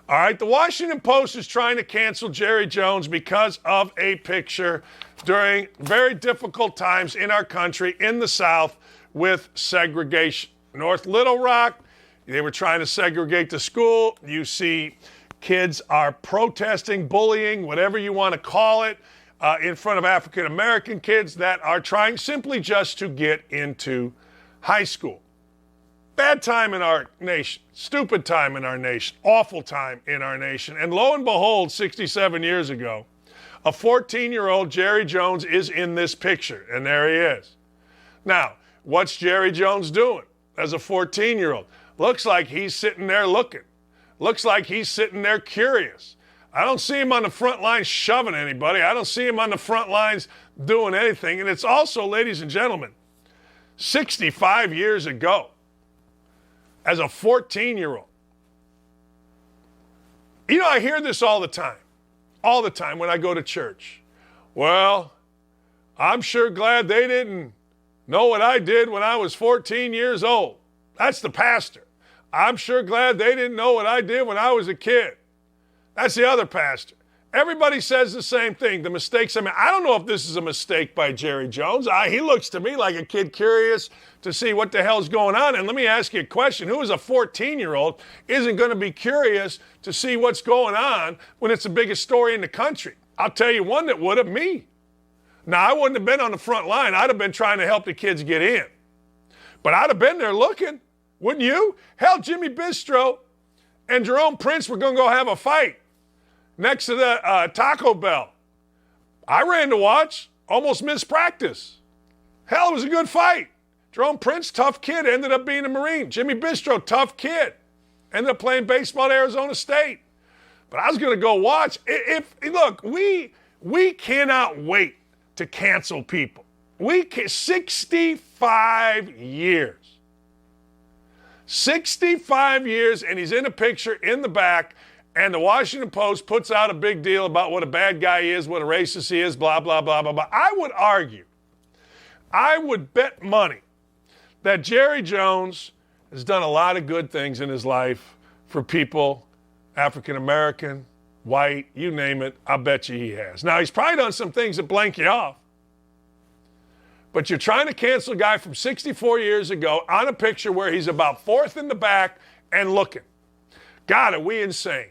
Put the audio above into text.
All right, the Washington Post is trying to cancel Jerry Jones because of a picture during very difficult times in our country, in the South, with segregation. North Little Rock, they were trying to segregate the school. You see kids are protesting, bullying, whatever you want to call it, in front of African-American kids that are trying simply just to get into high school. Bad time in our nation, stupid time in our nation, awful time in our nation. And lo and behold, 67 years ago, a 14-year-old Jerry Jones is in this picture, and there he is. Now, what's Jerry Jones doing as a 14-year-old? Looks like he's sitting there looking. Looks like he's sitting there curious. I don't see him on the front lines shoving anybody. I don't see him on the front lines doing anything. And it's also, ladies and gentlemen, 65 years ago, as a 14-year-old. You know, I hear this all the time when I go to church. Well, I'm sure glad they didn't know what I did when I was 14 years old. That's the pastor. I'm sure glad they didn't know what I did when I was a kid. That's the other pastor. Everybody says the same thing. The mistakes I made. I don't know if this is a mistake by Jerry Jones. He looks to me like a kid curious to see what the hell's going on. And let me ask you a question. Who is a 14-year-old isn't going to be curious to see what's going on when it's the biggest story in the country? I'll tell you one that would have, me. Now, I wouldn't have been on the front line. I'd have been trying to help the kids get in. But I'd have been there looking, wouldn't you? Hell, Jimmy Bistro and Jerome Prince were going to go have a fight next to the Taco Bell. I ran to watch, almost missed practice. Hell, it was a good fight. Jerome Prince, tough kid, ended up being a Marine. Jimmy Bistro, tough kid, ended up playing baseball at Arizona State. But I was going to go watch. Look, we cannot wait to cancel people. 65 years. 65 years, and he's in a picture in the back. And the Washington Post puts out a big deal about what a bad guy he is, what a racist he is, blah, blah, blah, blah, blah. I would bet money that Jerry Jones has done a lot of good things in his life for people, African American, white, you name it, I bet you he has. Now, he's probably done some things that blank you off. But you're trying to cancel a guy from 64 years ago on a picture where he's about fourth in the back and looking. God, are we insane?